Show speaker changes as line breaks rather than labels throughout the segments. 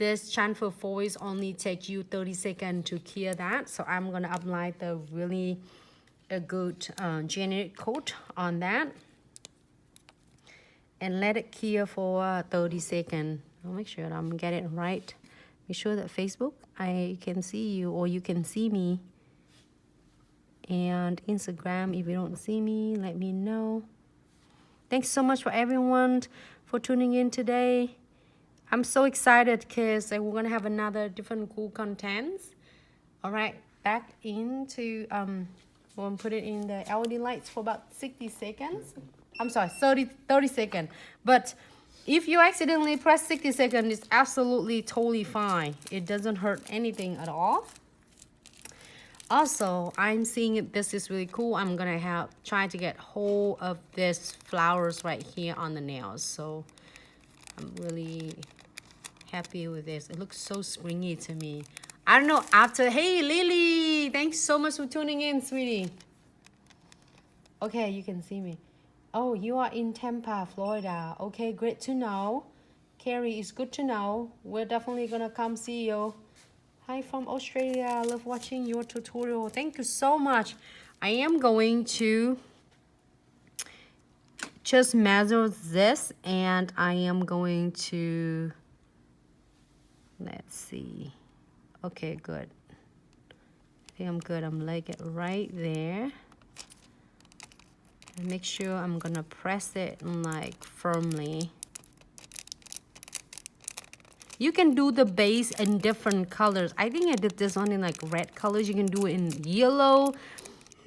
this chamfer foils only take you 30 seconds to cure that. So I'm gonna apply the really a good generic coat on that and let it cure for 30 seconds. I'll make sure I'm getting it right. Make sure that Facebook, I can see you or you can see me. And Instagram, if you don't see me, let me know. Thanks so much for everyone for tuning in today. I'm so excited because we're gonna have another different cool contents. All right, back into we'll put it in the LED lights for about 60 seconds. I'm sorry, 30 seconds. But if you accidentally press 60 seconds, it's absolutely totally fine. It doesn't hurt anything at all. Also, I'm seeing this is really cool. I'm gonna try to get hold of this flowers right here on the nails. So I'm really happy with this. It looks so springy to me. I don't know, hey Lily, thanks so much for tuning in, sweetie. Okay, you can see me. Oh, you are in Tampa, Florida. Okay, great to know. Carrie, it's good to know. We're definitely gonna come see you. Hi from Australia. I love watching your tutorial. Thank you so much. I am going to just measure this and I am going to, let's see. Okay, good. I think I'm good. I'm like it right there. And make sure I'm gonna press it like firmly. You can do the base in different colors. I think I did this one in like red colors. You can do it in yellow,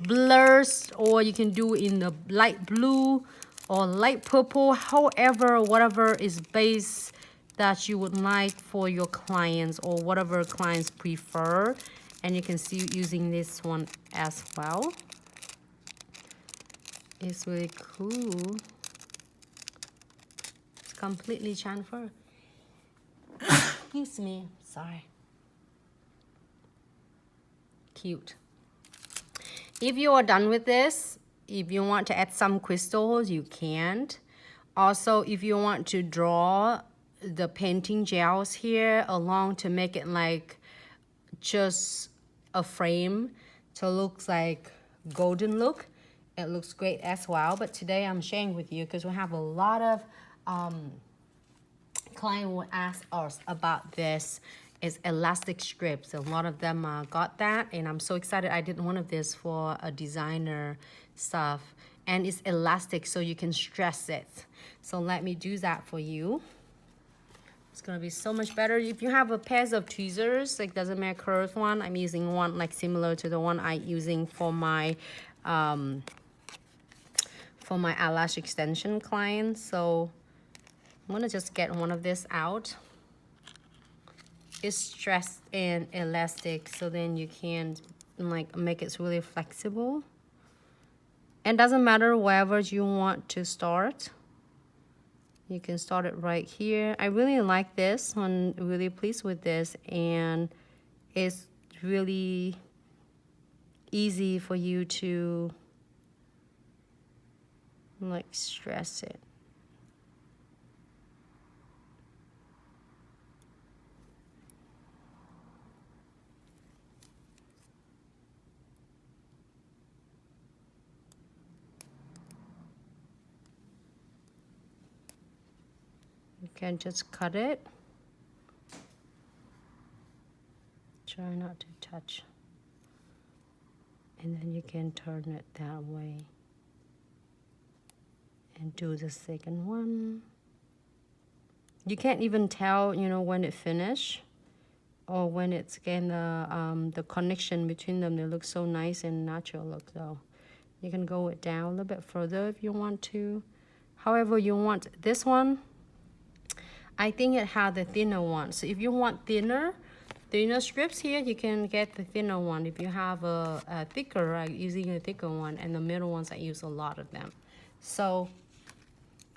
blurs, or you can do it in the light blue or light purple, however, whatever is base that you would like for your clients or whatever clients prefer. And you can see using this one as well. It's really cool. It's completely chamfer. Excuse me, sorry. Cute. If you are done with this, if you want to add some crystals, you can. Also, if you want to draw the painting gels here along to make it like just a frame to look like golden look, it looks great as well. But today I'm sharing with you because we have a lot of client will ask us about this. Is elastic strips. A lot of them got that, and I'm so excited. I did one of this for a designer stuff, and it's elastic so you can stress it. So let me do that for you. It's gonna be so much better. If you have a pair of tweezers, like doesn't matter curved one, I'm using one like similar to the one I'm using for my eyelash extension clients. So I'm gonna just get one of this out. It's stressed and elastic, so then you can like make it really flexible. And doesn't matter wherever you want to start. You can start it right here. I really like this. I'm really pleased with this, and it's really easy for you to like stress it. You can just cut it. Try not to touch. And then you can turn it that way. And do the second one. You can't even tell, you know, when it finished or when it's again the connection between them. They look so nice and natural look though. You can go it down a little bit further if you want to. However you want this one. I think it had the thinner one. So if you want thinner strips here, you can get the thinner one. If you have a thicker, using a thicker one, and the middle ones, I use a lot of them. So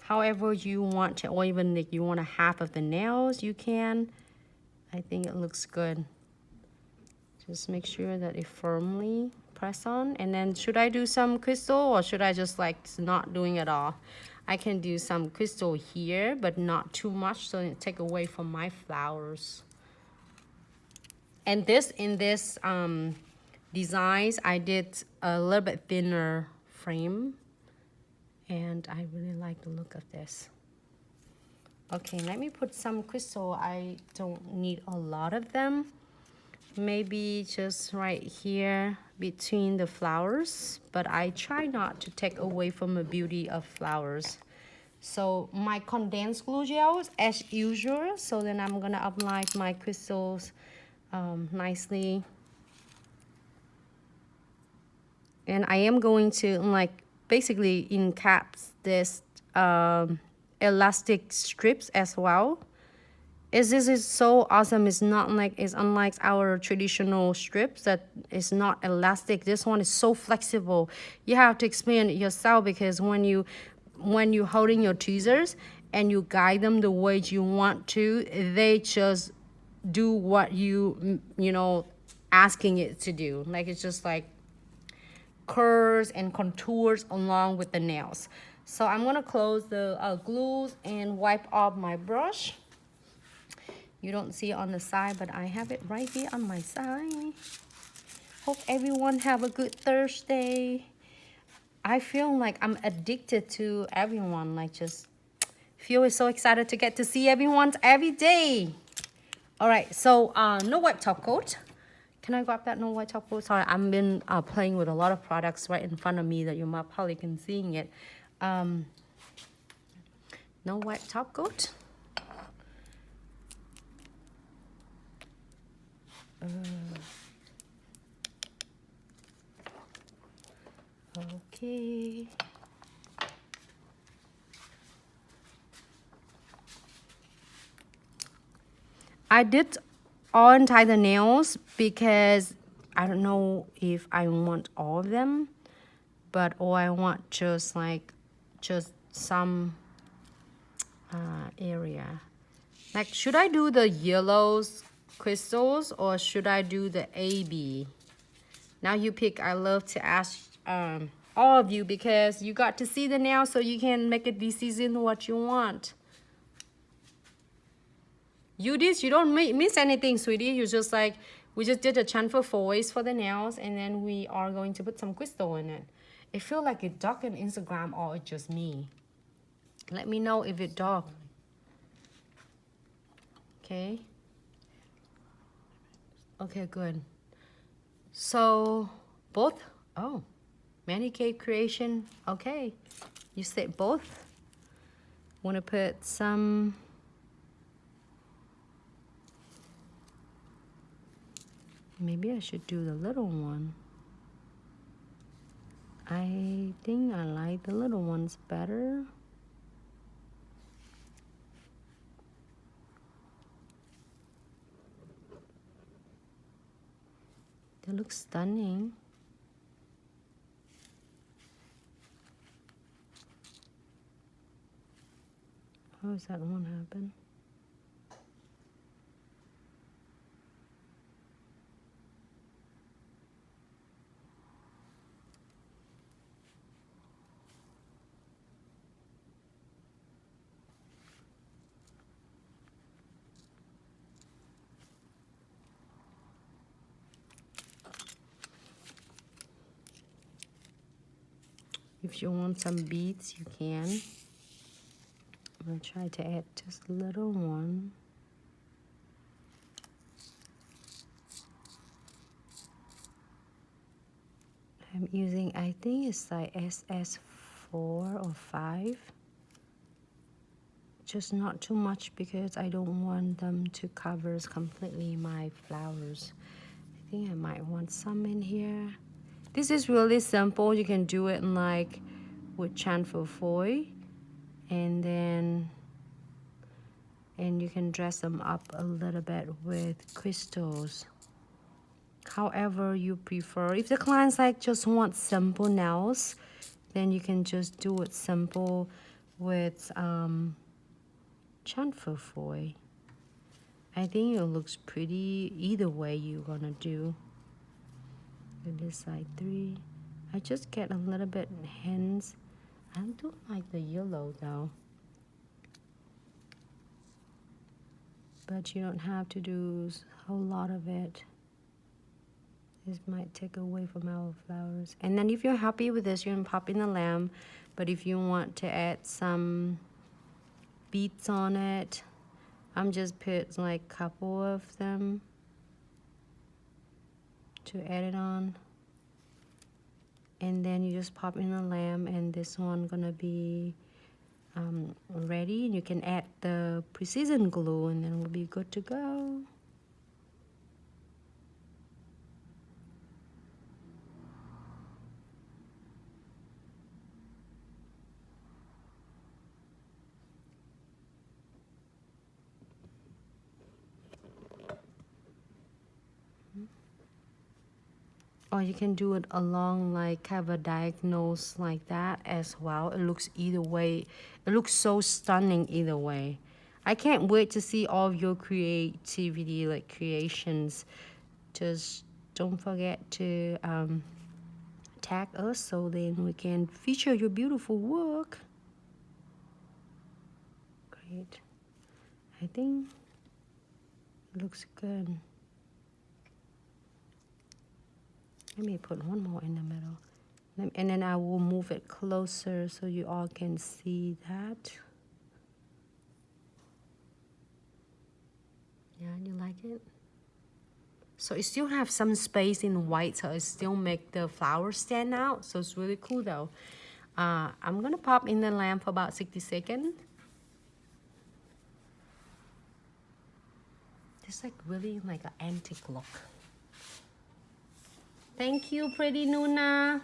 however you want to, or even if you want a half of the nails, you can. I think it looks good. Just make sure that it firmly press on. And then should I do some crystal or should I just like not doing it all? I can do some crystal here, but not too much, so it take away from my flowers. And this, in this designs, I did a little bit thinner frame, and I really like the look of this. Okay, let me put some crystal. I don't need a lot of them. Maybe just right here between the flowers, but I try not to take away from the beauty of flowers. So my condensed glue gels as usual, so then I'm gonna apply my crystals nicely. And I am going to like basically encaps this elastic strips as well. This is so awesome. It's not like, it's unlike our traditional strips that is not elastic. This one is so flexible. You have to explain it yourself, because when you holding your tweezers and you guide them the way you want to, they just do what you know asking it to do. Like, it's just like curves and contours along with the nails. So I'm gonna close the glues and wipe off my brush. You don't see it on the side, but I have it right here on my side. Hope everyone have a good Thursday. I feel like I'm addicted to everyone. Like, just feel so excited to get to see everyone every day. All right, so no white top coat. Can I grab that no white top coat? Sorry, I've been playing with a lot of products right in front of me that you might probably can seeing it. No white top coat. Okay. I did all untie the nails because I don't know if I want all of them, but or I want just some area. Like, should I do the yellows crystals or should I do the AB? Now you pick. I love to ask all of you, because you got to see the nail, so you can make a decision what you want. You don't miss anything, sweetie. You just like, we just did a chamfer foils for the nails, and then we are going to put some crystal in it. It feel like it dark on Instagram, or it's just me. Let me know if it dark. Okay. Okay, good. So both, oh, manicure creation. Okay, you said both. Want to put some, maybe I should do the little one. I think I like the little ones better. They look stunning. How does that one happen? If you want some beads, you can. I'm gonna try to add just a little one. I'm using, I think it's like SS4 or 5. Just not too much, because I don't want them to cover completely my flowers. I think I might want some in here. This is really simple. You can do it in like with chamfer foil, and you can dress them up a little bit with crystals. However you prefer. If the clients like just want simple nails, then you can just do it simple with chamfer foil. I think it looks pretty either way you're gonna do. And this side 3. I just get a little bit hands I do like the yellow though. But you don't have to do a whole lot of it. This might take away from our flowers. And then if you're happy with this, you can pop in the lamp. But if you want to add some beads on it, I'm just put like a couple of them to add it on. And then you just pop in the lamp, and this one gonna be ready. And you can add the precision glue, and then we'll be good to go. Or you can do it along like kind of a diagonals like that as well. It looks either way. It looks so stunning either way. I can't wait to see all of your creativity, like creations. Just don't forget to tag us so then we can feature your beautiful work. Great. I think it looks good. Let me put one more in the middle. And then I will move it closer so you all can see that. Yeah, you like it? So it still have some space in white, so it still make the flowers stand out. So it's really cool though. I'm gonna pop in the lamp for about 60 seconds. It's like really like an antique look. Thank you, pretty Nuna.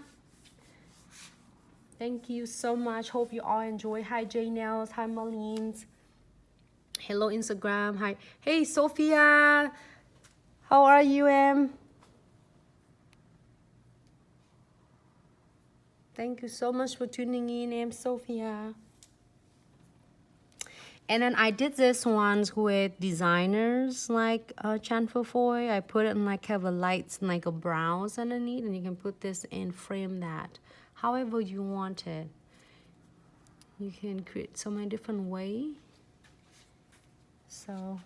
Thank you so much. Hope you all enjoy. Hi, J Nails. Hi, Marlene's. Hello, Instagram. Hi. Hey, Sophia. How are you, Em? Thank you so much for tuning in, Em Sophia. And then I did this ones with designers like Chanful Foy. I put it in like have a lights and like a browns underneath, and you can put this and frame that however you want it. You can create so many different ways. So,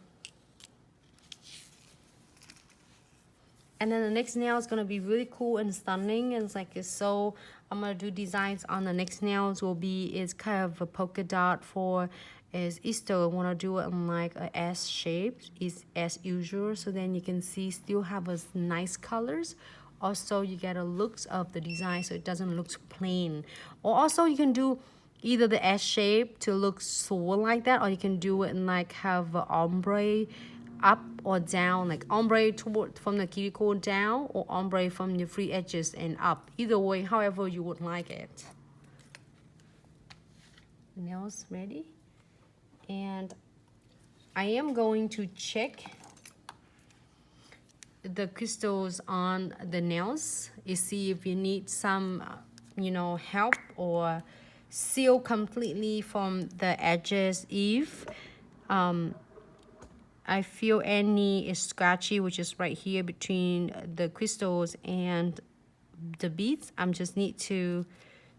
and then the next nail is gonna be really cool and stunning. And it's like it's so. I'm gonna do designs on the next nails. Will be it's kind of a polka dot for. Is Easter. I want to do it in like a S shape is as usual, so then you can see still have a nice colors. Also you get a looks of the design so it doesn't look plain. Or also you can do either the S shape to look Soar like that, or you can do it and like have a ombre up or down, like ombre toward from the cuticle down, or ombre from the free edges and up. Either way, however you would like it. Nails ready. And I am going to check the crystals on the nails to see if you need some, you know, help or seal completely from the edges. If I feel any is scratchy, which is right here between the crystals and the beads, I'm just need to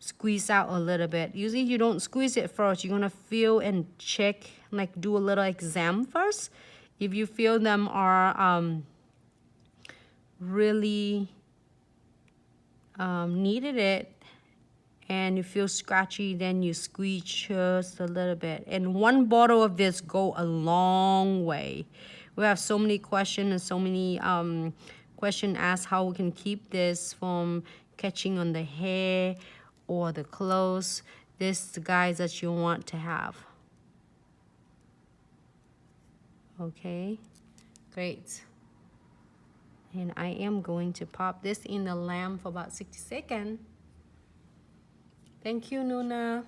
squeeze out a little bit. Usually you don't squeeze it first. You're gonna feel and check, like do a little exam first. If you feel them are really needed it and you feel scratchy, then you squeeze just a little bit. And one bottle of this go a long way. We have so many questions and so many questions asked how we can keep this from catching on the hair or the clothes. This is the guys that you want to have. Okay, great. And I am going to pop this in the lamp for about 60 seconds. Thank you, Nuna.